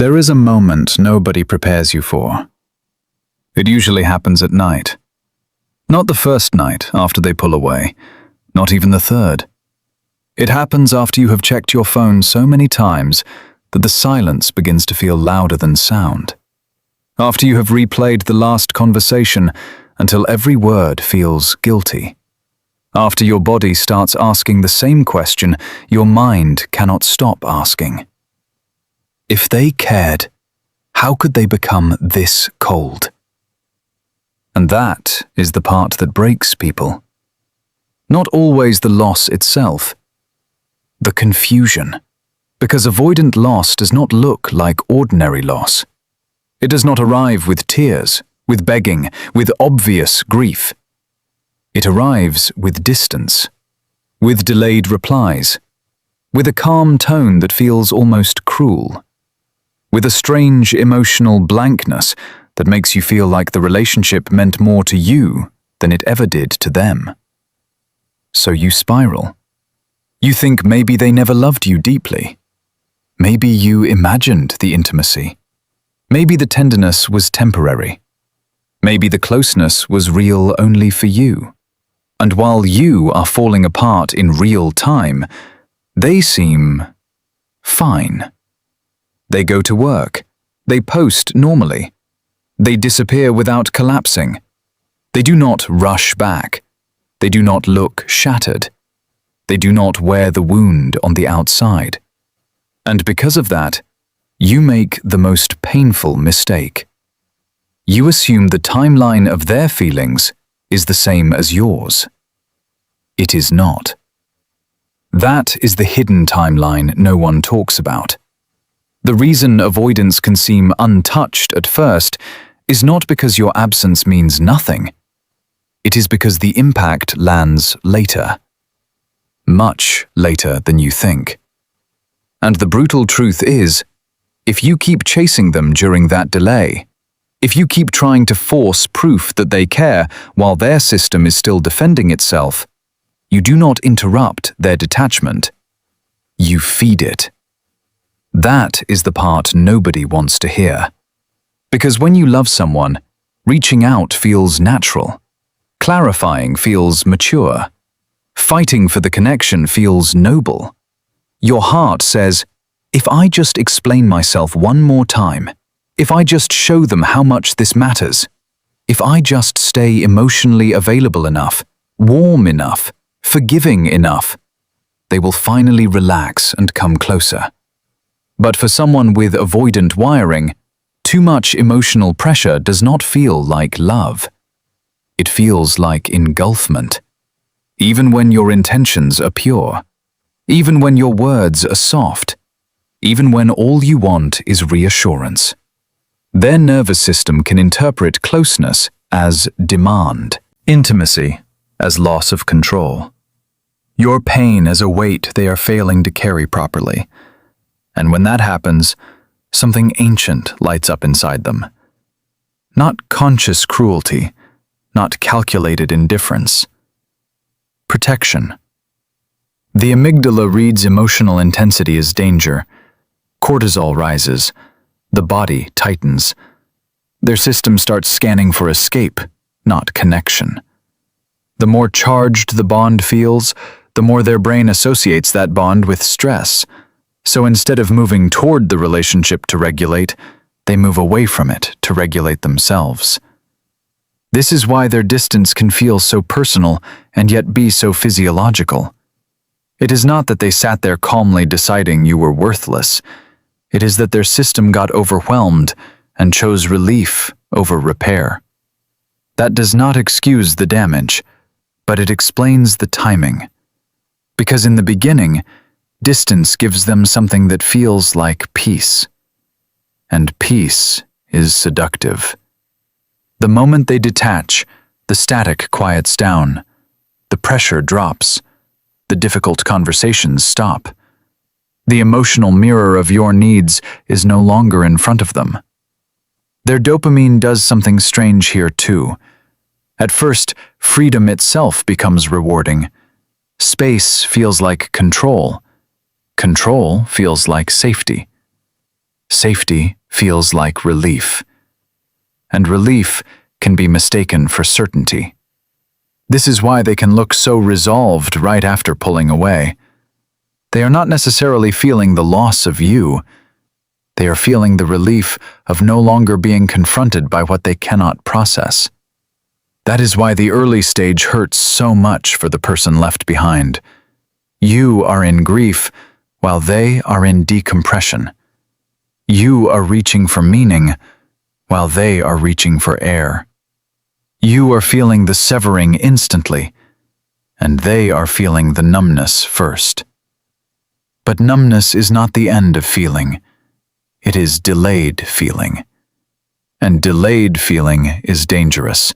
There is a moment nobody prepares you for. It usually happens at night. Not the first night after they pull away, not even the third. It happens after you have checked your phone so many times that the silence begins to feel louder than sound. After you have replayed the last conversation until every word feels guilty. After your body starts asking the same question your mind cannot stop asking. If they cared, how could they become this cold? And that is the part that breaks people. Not always the loss itself, the confusion. Because avoidant loss does not look like ordinary loss. It does not arrive with tears, with begging, with obvious grief. It arrives with distance, with delayed replies, with a calm tone that feels almost cruel, with a strange emotional blankness that makes you feel like the relationship meant more to you than it ever did to them. So you spiral. You think maybe they never loved you deeply. Maybe you imagined the intimacy. Maybe the tenderness was temporary. Maybe the closeness was real only for you. And while you are falling apart in real time, they seem fine. They go to work. They post normally. They disappear without collapsing. They do not rush back. They do not look shattered. They do not wear the wound on the outside. And because of that, you make the most painful mistake. You assume the timeline of their feelings is the same as yours. It is not. That is the hidden timeline no one talks about. The reason avoidance can seem untouched at first is not because your absence means nothing. It is because the impact lands later. Much later than you think. And the brutal truth is, if you keep chasing them during that delay, if you keep trying to force proof that they care while their system is still defending itself, you do not interrupt their detachment. You feed it. That is the part nobody wants to hear. Because when you love someone, reaching out feels natural. Clarifying feels mature. Fighting for the connection feels noble. Your heart says, if I just explain myself one more time, if I just show them how much this matters, if I just stay emotionally available enough, warm enough, forgiving enough, they will finally relax and come closer. But for someone with avoidant wiring, too much emotional pressure does not feel like love. It feels like engulfment. Even when your intentions are pure. Even when your words are soft. Even when all you want is reassurance. Their nervous system can interpret closeness as demand, intimacy as loss of control, your pain as a weight they are failing to carry properly. And when that happens, something ancient lights up inside them. Not conscious cruelty, not calculated indifference. Protection. The amygdala reads emotional intensity as danger. Cortisol rises. The body tightens. Their system starts scanning for escape, not connection. The more charged the bond feels, the more their brain associates that bond with stress. So instead of moving toward the relationship to regulate, they move away from it to regulate themselves. This is why their distance can feel so personal and yet be so physiological. It is not that they sat there calmly deciding you were worthless. It is that their system got overwhelmed and chose relief over repair. That does not excuse the damage, but it explains the timing. Because in the beginning, distance gives them something that feels like peace. And peace is seductive. The moment they detach, the static quiets down, the pressure drops, the difficult conversations stop. The emotional mirror of your needs is no longer in front of them. Their dopamine does something strange here too. At first, freedom itself becomes rewarding. Space feels like control. Control feels like safety. Safety feels like relief, and relief can be mistaken for certainty. This is why they can look so resolved right after pulling away. They are not necessarily feeling the loss of you. They are feeling the relief of no longer being confronted by what they cannot process. That is why the early stage hurts so much for the person left behind. You are in grief while they are in decompression. You are reaching for meaning while they are reaching for air. You are feeling the severing instantly, and they are feeling the numbness first. But numbness is not the end of feeling. It is delayed feeling. And delayed feeling is dangerous,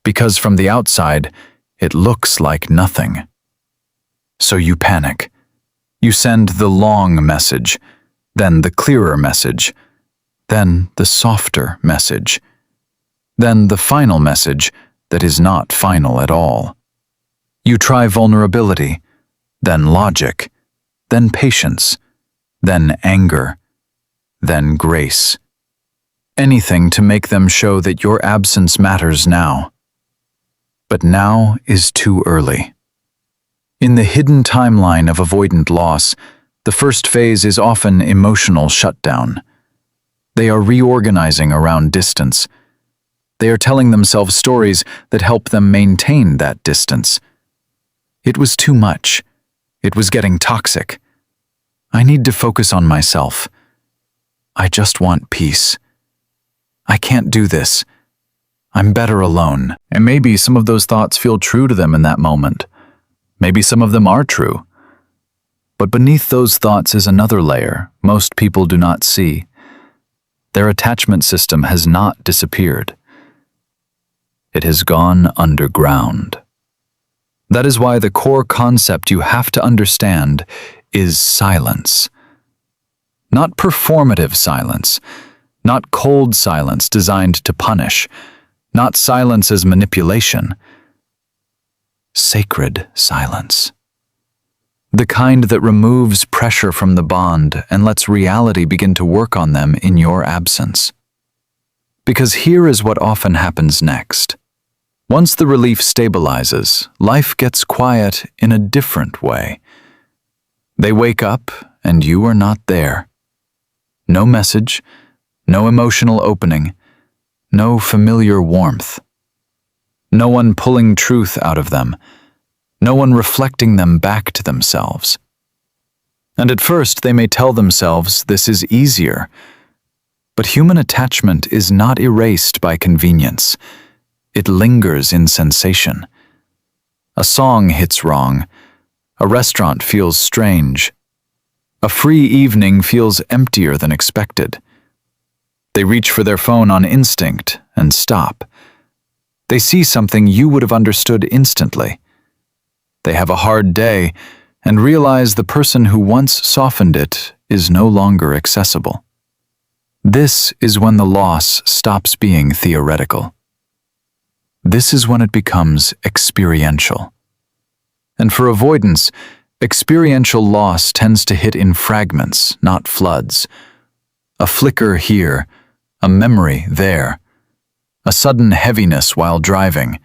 because from the outside, it looks like nothing. So you panic. You send the long message, then the clearer message, then the softer message, then the final message that is not final at all. You try vulnerability, then logic, then patience, then anger, then grace. Anything to make them show that your absence matters now. But now is too early. In the hidden timeline of avoidant loss, the first phase is often emotional shutdown. They are reorganizing around distance. They are telling themselves stories that help them maintain that distance. It was too much. It was getting toxic. I need to focus on myself. I just want peace. I can't do this. I'm better alone. And maybe some of those thoughts feel true to them in that moment. Maybe some of them are true. But beneath those thoughts is another layer most people do not see. Their attachment system has not disappeared. It has gone underground. That is why the core concept you have to understand is silence. Not performative silence, not cold silence designed to punish, not silence as manipulation. Sacred silence. The kind that removes pressure from the bond and lets reality begin to work on them in your absence. Because here is what often happens next. Once the relief stabilizes, life gets quiet in a different way. They wake up and you are not there. No message, no emotional opening, no familiar warmth. No one pulling truth out of them, no one reflecting them back to themselves. And at first they may tell themselves this is easier, but human attachment is not erased by convenience. It lingers in sensation. A song hits wrong, a restaurant feels strange, a free evening feels emptier than expected. They reach for their phone on instinct and stop. They see something you would have understood instantly. They have a hard day and realize the person who once softened it is no longer accessible. This is when the loss stops being theoretical. This is when it becomes experiential. And for avoidance, experiential loss tends to hit in fragments, not floods. A flicker here, a memory there, a sudden heaviness while driving,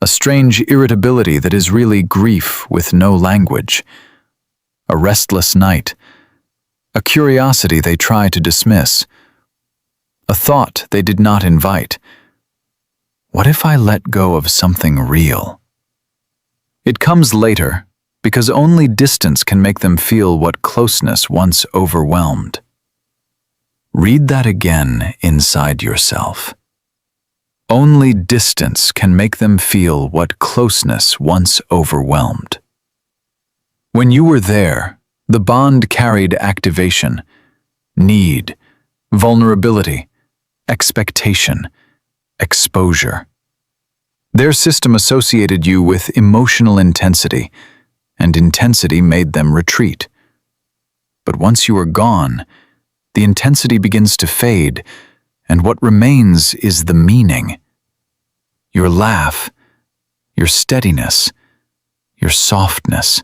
a strange irritability that is really grief with no language, a restless night, a curiosity they try to dismiss, a thought they did not invite. What if I let go of something real? It comes later, because only distance can make them feel what closeness once overwhelmed. Read that again inside yourself. Only distance can make them feel what closeness once overwhelmed. When you were there, the bond carried activation, need, vulnerability, expectation, exposure. Their system associated you with emotional intensity, and intensity made them retreat. But once you are gone, the intensity begins to fade, and what remains is the meaning. Your laugh, your steadiness, your softness,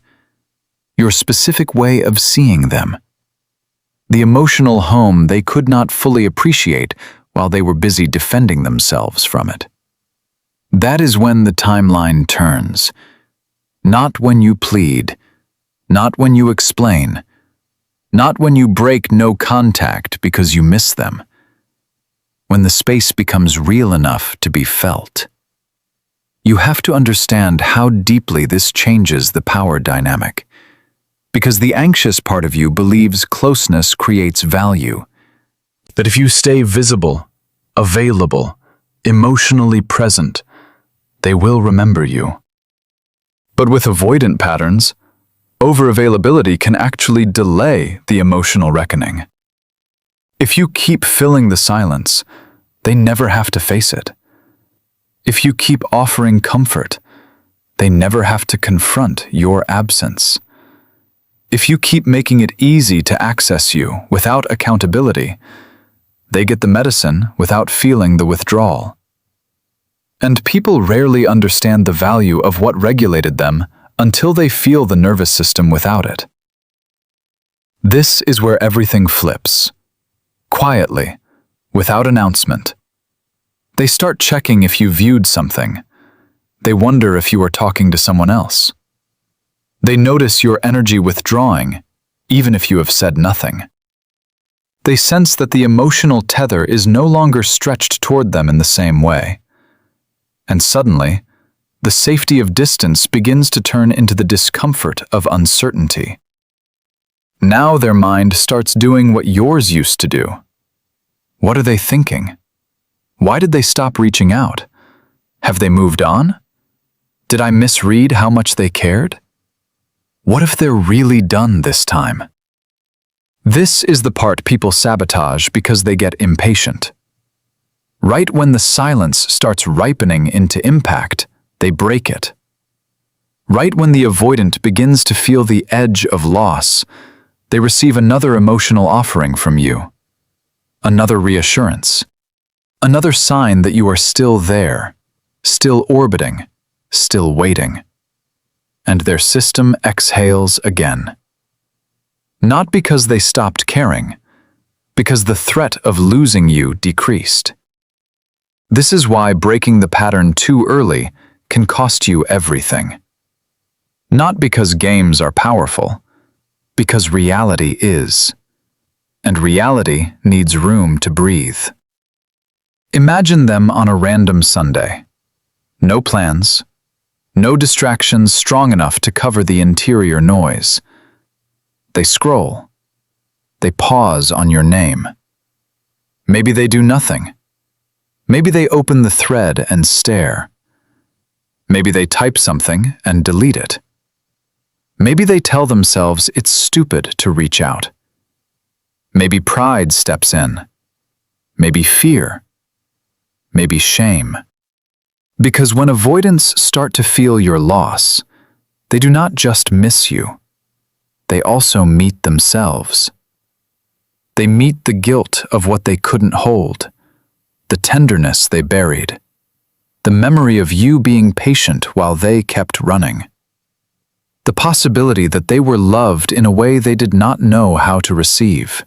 your specific way of seeing them. the emotional home they could not fully appreciate while they were busy defending themselves from it. That is when the timeline turns. Not when you plead, not when you explain, not when you break no contact because you miss them. When the space becomes real enough to be felt. You have to understand how deeply this changes the power dynamic. Because the anxious part of you believes closeness creates value. That if you stay visible, available, emotionally present, they will remember you. But with avoidant patterns, over-availability can actually delay the emotional reckoning. If you keep filling the silence, they never have to face it. If you keep offering comfort, they never have to confront your absence. If you keep making it easy to access you without accountability, they get the medicine without feeling the withdrawal. And people rarely understand the value of what regulated them until they feel the nervous system without it. This is where everything flips. Quietly, without announcement. They start checking if you viewed something. They wonder if you are talking to someone else. They notice your energy withdrawing, even if you have said nothing. They sense that the emotional tether is no longer stretched toward them in the same way. And suddenly, the safety of distance begins to turn into the discomfort of uncertainty. Now their mind starts doing what yours used to do. What are they thinking? Why did they stop reaching out? Have they moved on? Did I misread how much they cared? What if they're really done this time? This is the part people sabotage because they get impatient. Right when the silence starts ripening into impact, they break it. Right when the avoidant begins to feel the edge of loss, they receive another emotional offering from you. Another reassurance. Another sign that you are still there, still orbiting, still waiting. And their system exhales again. Not because they stopped caring, because the threat of losing you decreased. This is why breaking the pattern too early can cost you everything. Not because games are powerful, because reality is. And reality needs room to breathe. Imagine them on a random Sunday. No plans, no distractions strong enough to cover the interior noise. They scroll. They pause on your name. Maybe they do nothing. Maybe they open the thread and stare. Maybe they type something and delete it. Maybe they tell themselves it's stupid to reach out. Maybe pride steps in. Maybe fear. Maybe shame. Because when avoidants start to feel your loss, they do not just miss you. They also meet themselves. They meet the guilt of what they couldn't hold, the tenderness they buried, the memory of you being patient while they kept running, the possibility that they were loved in a way they did not know how to receive.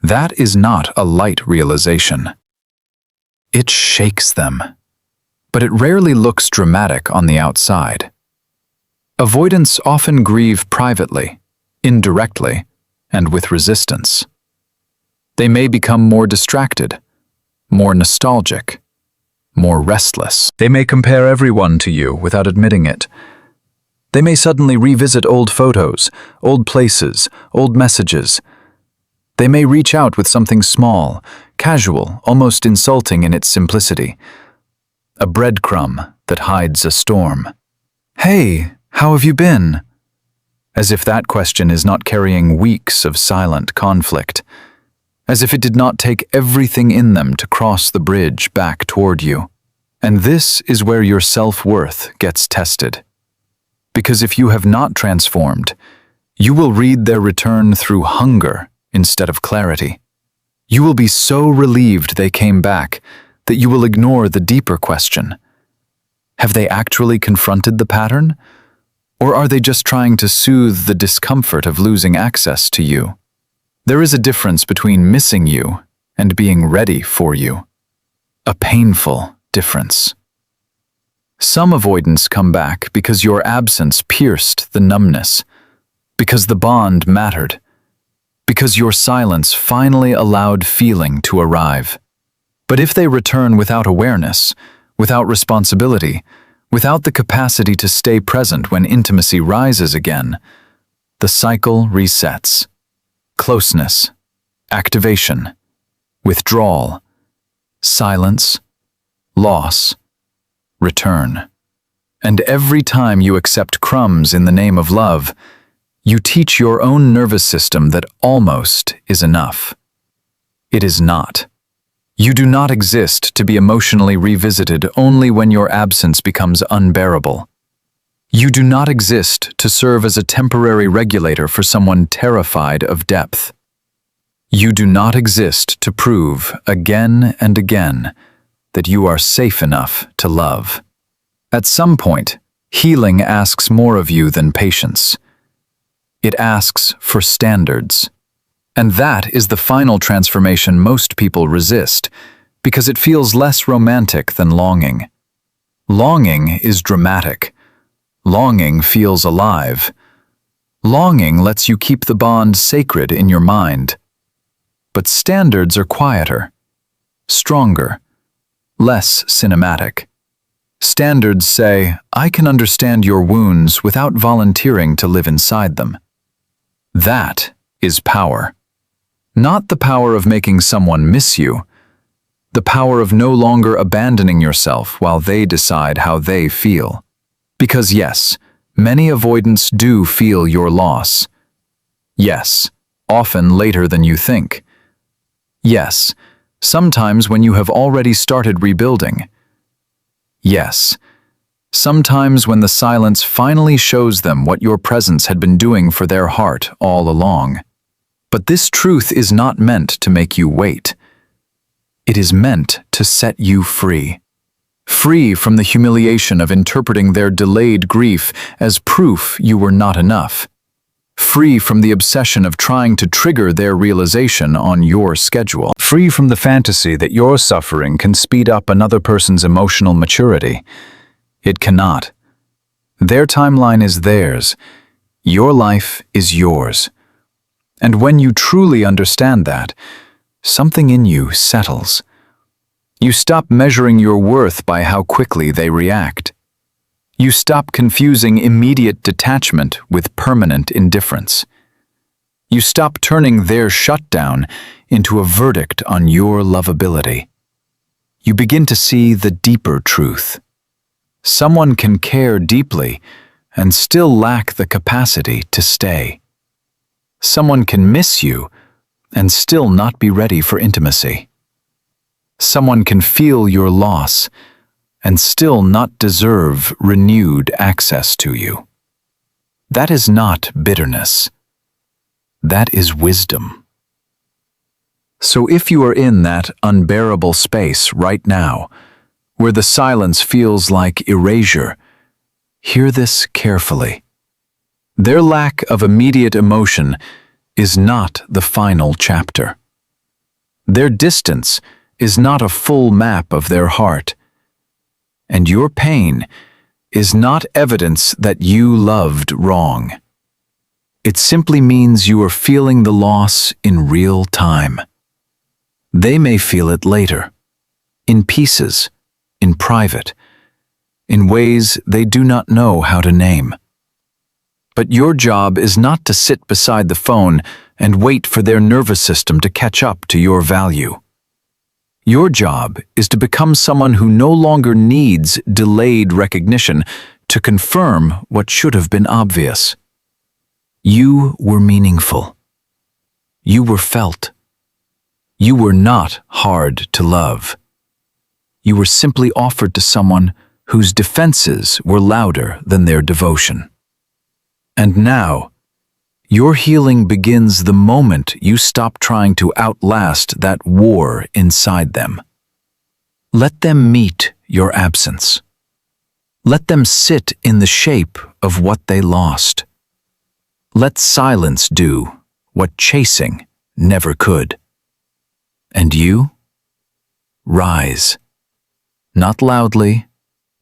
That is not a light realization. It shakes them, but it rarely looks dramatic on the outside. Avoidants often grieve privately, indirectly, and with resistance. They may become more distracted, more nostalgic, more restless. They may compare everyone to you without admitting it. They may suddenly revisit old photos, old places, old messages. They may reach out with something small, casual, almost insulting in its simplicity. A breadcrumb that hides a storm. Hey, how have you been? As if that question is not carrying weeks of silent conflict. As if it did not take everything in them to cross the bridge back toward you. And this is where your self-worth gets tested. Because if you have not transformed, you will read their return through hunger instead of clarity. You will be so relieved they came back that you will ignore the deeper question. Have they actually confronted the pattern? Or are they just trying to soothe the discomfort of losing access to you? There is a difference between missing you and being ready for you. A painful difference. Some avoidants come back because your absence pierced the numbness, because the bond mattered, because your silence finally allowed feeling to arrive. But if they return without awareness, without responsibility, without the capacity to stay present when intimacy rises again, the cycle resets. Closeness, activation, withdrawal, silence, loss, return. And every time you accept crumbs in the name of love, you teach your own nervous system that almost is enough. It is not. You do not exist to be emotionally revisited only when your absence becomes unbearable. You do not exist to serve as a temporary regulator for someone terrified of depth. You do not exist to prove again and again that you are safe enough to love. At some point, healing asks more of you than patience. It asks for standards. And that is the final transformation most people resist, because it feels less romantic than longing. Longing is dramatic. Longing feels alive. Longing lets you keep the bond sacred in your mind. But standards are quieter, stronger, less cinematic. Standards say, I can understand your wounds without volunteering to live inside them. That is power. Not the power of making someone miss you, the power of no longer abandoning yourself while they decide how they feel. Because yes, many avoidants do feel your loss. Yes, often later than you think. Yes, sometimes when you have already started rebuilding. Yes, sometimes when the silence finally shows them what your presence had been doing for their heart all along. But this truth is not meant to make you wait. It is meant to set you free. Free from the humiliation of interpreting their delayed grief as proof you were not enough. Free from the obsession of trying to trigger their realization on your schedule. Free from the fantasy that your suffering can speed up another person's emotional maturity. It cannot. Their timeline is theirs. Your life is yours. And when you truly understand that, something in you settles. You stop measuring your worth by how quickly they react. You stop confusing immediate detachment with permanent indifference. You stop turning their shutdown into a verdict on your lovability. You begin to see the deeper truth. Someone can care deeply and still lack the capacity to stay. Someone can miss you and still not be ready for intimacy. Someone can feel your loss and still not deserve renewed access to you. That is not bitterness. That is wisdom. So if you are in that unbearable space right now, where the silence feels like erasure, hear this carefully. Their lack of immediate emotion is not the final chapter. Their distance is not a full map of their heart. And your pain is not evidence that you loved wrong. It simply means you are feeling the loss in real time. They may feel it later, in pieces, in private, in ways they do not know how to name. But your job is not to sit beside the phone and wait for their nervous system to catch up to your value. Your job is to become someone who no longer needs delayed recognition to confirm what should have been obvious. You were meaningful. You were felt. You were not hard to love. You were simply offered to someone whose defenses were louder than their devotion. And now, your healing begins the moment you stop trying to outlast that war inside them. Let them meet your absence. Let them sit in the shape of what they lost. Let silence do what chasing never could. And you? Rise. Not loudly,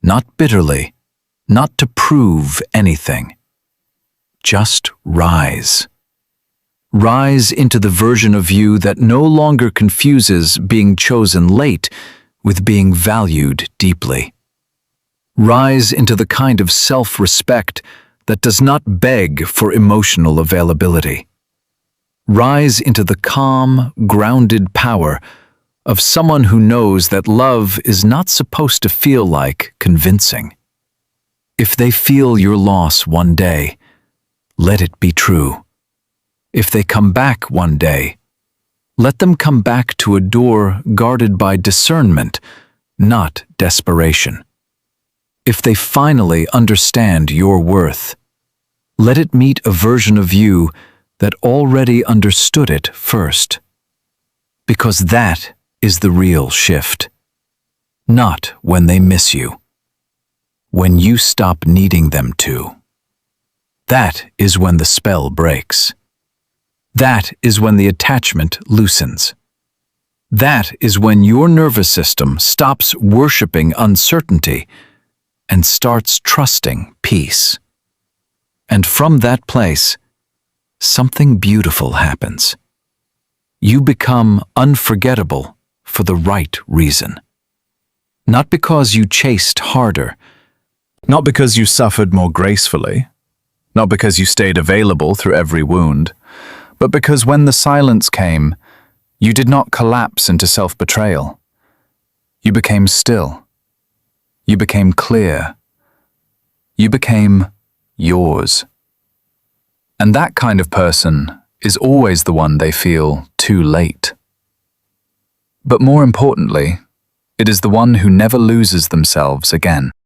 not bitterly, not to prove anything. Just rise. Rise into the version of you that no longer confuses being chosen late with being valued deeply. Rise into the kind of self-respect that does not beg for emotional availability. Rise into the calm, grounded power of someone who knows that love is not supposed to feel like convincing. If they feel your loss one day, let it be true. If they come back one day, let them come back to a door guarded by discernment, not desperation. If they finally understand your worth, let it meet a version of you that already understood it first. Because that is the real shift. Not when they miss you. When you stop needing them to. That is when the spell breaks. That is when the attachment loosens. That is when your nervous system stops worshiping uncertainty and starts trusting peace. And from that place, something beautiful happens. You become unforgettable for the right reason. Not because you chased harder, not because you suffered more gracefully, not because you stayed available through every wound, but because when the silence came, you did not collapse into self-betrayal. You became still. You became clear. You became yours. And that kind of person is always the one they feel too late. But more importantly, it is the one who never loses themselves again.